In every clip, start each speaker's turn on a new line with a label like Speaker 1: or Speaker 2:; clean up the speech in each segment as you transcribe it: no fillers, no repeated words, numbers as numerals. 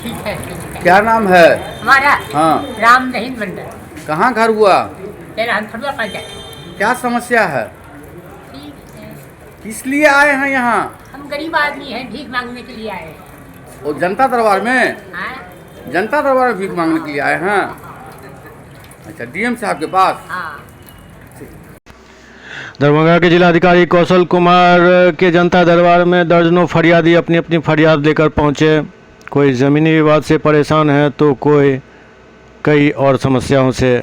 Speaker 1: ठीक है, ठीक है।
Speaker 2: क्या नाम है?
Speaker 1: हमारा
Speaker 2: हाँ।
Speaker 1: राम नहीं मंडल,
Speaker 2: कहाँ घर हुआ?
Speaker 1: तेरा हथुआ पंचायत।
Speaker 2: क्या समस्या है?
Speaker 1: ठीक है,
Speaker 2: किस लिए आए हैं यहाँ?
Speaker 1: हम गरीब आदमी हैं, भीख मांगने के लिए आए हैं।
Speaker 2: और जनता दरबार में?
Speaker 1: हाँ
Speaker 2: जनता दरबार में भीख मांगने के लिए आए हैं? अच्छा, डीएम साहब के पास?
Speaker 1: हाँ।
Speaker 3: दरभंगा के जिलाधिकारी कौशल कुमार के जनता दरबार में दर्जनों फरियादी अपनी अपनी फरियाद लेकर पहुंचे। कोई ज़मीनी विवाद से परेशान है तो कोई कई और समस्याओं से।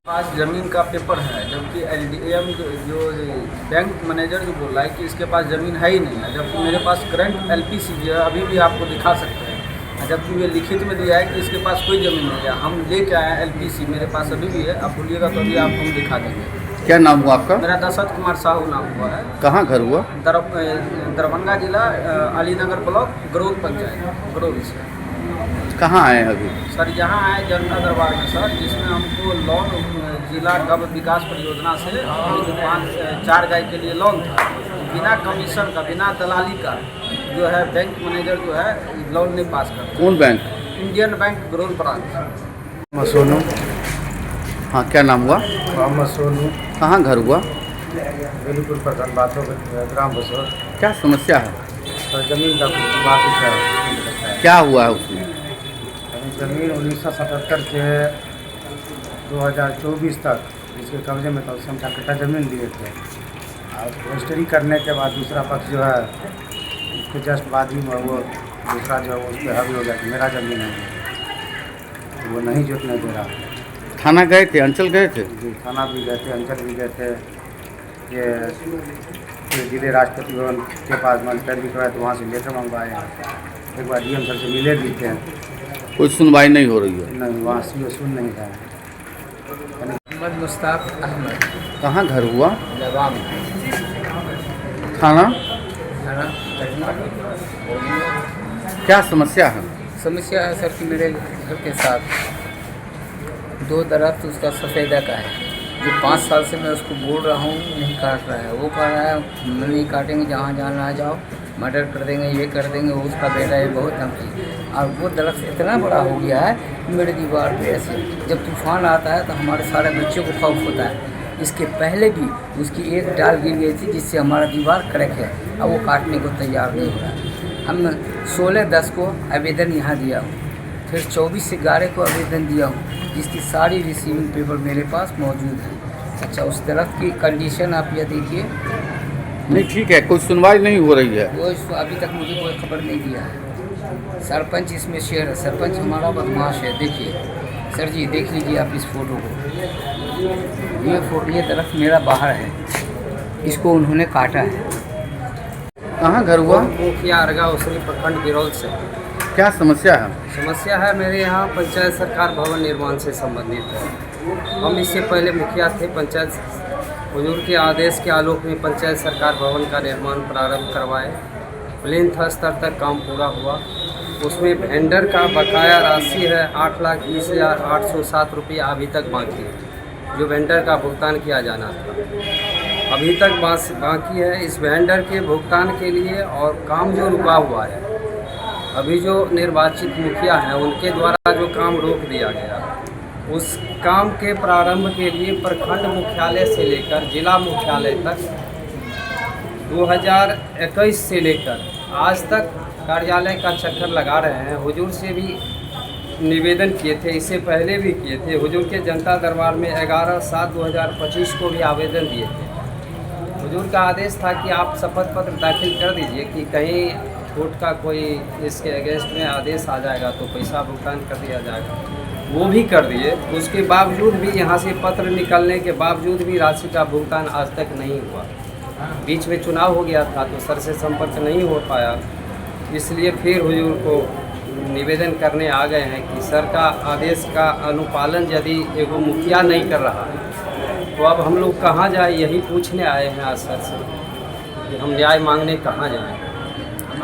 Speaker 4: पास ज़मीन का पेपर है, जबकि एलडीएम जो बैंक मैनेजर जो बोल रहा है कि इसके पास ज़मीन है ही नहीं है, जबकि मेरे पास करंट एलपीसी भी है, अभी भी आपको दिखा सकते हैं, जबकि ये लिखित में दिया है कि इसके पास कोई ज़मीन नहीं है। हम लेके आए हैं एलपीसी, मेरे पास अभी भी है, आप बोलिएगा तो अभी आपको हम दिखा देंगे।
Speaker 2: क्या नाम हुआ आपका?
Speaker 4: मेरा दशरथ कुमार साहू नाम हुआ है।
Speaker 2: कहाँ घर हुआ?
Speaker 4: दरभंगा जिला अलीनगर ब्लॉक गरौल पंचायत गरौल से।
Speaker 2: कहाँ आए हैं अभी?
Speaker 4: सर यहाँ आए जनता दरबार में सर, जिसमें हमको लोन जिला गव विकास परियोजना से दुकान 4 गाय के लिए लोन था, बिना कमीशन का, बिना दलाली का जो है बैंक मैनेजर जो है लोन नहीं पास करता।
Speaker 2: कौन bank?
Speaker 4: Indian bank Garaul branch.
Speaker 5: Mohammad Sonu.
Speaker 2: हाँ, क्या नाम हुआ?
Speaker 5: मोहम्मद सोनू।
Speaker 2: कहाँ घर हुआ?
Speaker 5: बेलीपुर प्रखंड बातों ग्राम बसोर।
Speaker 2: क्या समस्या है?
Speaker 5: और ज़मीन का बात है।
Speaker 2: क्या हुआ है उसमें?
Speaker 5: ज़मीन 1977 से 2024 तक जिसके कब्जे में था, उससे हम 4 कट्ठा ज़मीन लिए थे। और रजिस्ट्री करने के बाद दूसरा पक्ष जो है उसके जस्ट बाद ही में वो दूसरा जो है उस पर हावी हो गया कि मेरा ज़मीन है, तो वो नहीं जोतने दे रहा।
Speaker 2: थाना गए थे? अंचल गए थे?
Speaker 5: जी, थाना भी गए थे, अंचल भी गए थे। ये जिले राष्ट्रपति भवन के पास मंत्री भी करवाए तो वहाँ से लेटर मंगवाए हैं। एक बार डीएम सर से मिले भी थे,
Speaker 2: कोई सुनवाई नहीं हो रही है?
Speaker 5: नहीं, वहाँ सीओ सुन नहीं रहा है।
Speaker 4: मोहम्मद मुश्ताक अहमद।
Speaker 2: कहाँ घर हुआ?
Speaker 4: लगाम
Speaker 2: थाना? क्या समस्या है?
Speaker 4: समस्या है सर कि मेरे घर के साथ 2 दरख्त उसका सफ़ेदा का है, जो 5 साल से मैं उसको बोल रहा हूँ नहीं काट रहा है। वो कह रहा है हम नहीं काटेंगे, जहाँ जहाँ ना जाओ मर्डर कर देंगे, ये कर देंगे। उसका बेटा है बहुत धमकी, और वो दरख्त इतना बड़ा हो गया है कि मेरे दीवार पे ऐसे जब तूफान आता है तो हमारे सारे बच्चों को खौफ होता है। इसके पहले भी उसकी एक डाल गिर गई थी जिससे हमारा दीवार क्रैक है, अब वो काटने को तैयार नहीं हो रहा है। हम 16/10 को आवेदन यहाँ दिया हूँ, फिर 24 से 11 को आवेदन दिया हूँ, जिसकी सारी रिसीविंग पेपर मेरे पास मौजूद है। अच्छा, उस दरख्त की कंडीशन आप ये देखिए।
Speaker 2: नहीं, ठीक है, कोई सुनवाई नहीं हो रही है।
Speaker 4: वो अभी तक मुझे कोई खबर नहीं दिया है। सरपंच इसमें शेयर है, सरपंच हमारा बदमाश है। देखिए सर जी, देख लीजिए आप इस फोटो को। ये दरख्त मेरा बाहर है, इसको उन्होंने काटा है।
Speaker 2: कहाँ घर हुआ?
Speaker 4: मुखिया अरगा उसरी प्रखंड गिरौल से।
Speaker 2: क्या समस्या है?
Speaker 4: समस्या है मेरे यहाँ पंचायत सरकार भवन निर्माण से संबंधित है। हम इससे पहले मुखिया थे। पंचायत हुजूर के आदेश के आलोक में पंचायत सरकार भवन का निर्माण प्रारंभ करवाए। प्लिंथ स्तर तक काम पूरा हुआ। उसमें वेंडर का बकाया राशि है 8,20,807 रुपया अभी तक बाकी है, जो वेंडर का भुगतान किया जाना था, अभी तक बाकी है। इस वेंडर के भुगतान के लिए और काम जो रुका हुआ है, अभी जो निर्वाचित मुखिया हैं उनके द्वारा जो काम रोक दिया गया, उस काम के प्रारंभ के लिए प्रखंड मुख्यालय से लेकर जिला मुख्यालय तक 2021 से लेकर आज तक कार्यालय का चक्कर लगा रहे हैं। हुजूर से भी निवेदन किए थे, इससे पहले भी किए थे। हुजूर के जनता दरबार में 11/7/2025 को भी आवेदन दिए थे। हुजूर का आदेश था कि आप शपथ पत्र दाखिल कर दीजिए कि कहीं कोर्ट का कोई इसके अगेंस्ट में आदेश आ जाएगा तो पैसा भुगतान कर दिया जाएगा। वो भी कर दिए। उसके बावजूद भी यहाँ से पत्र निकलने के बावजूद भी राशि का भुगतान आज तक नहीं हुआ। बीच में चुनाव हो गया था तो सर से संपर्क नहीं हो पाया, इसलिए फिर हुजूर को निवेदन करने आ गए हैं कि सर का आदेश का अनुपालन यदि एगो मुखिया नहीं कर रहा है
Speaker 6: तो अब हम लोग कहाँ जाए, यही पूछने आए हैं आज सर से कि हम न्याय मांगने कहाँ जाएं।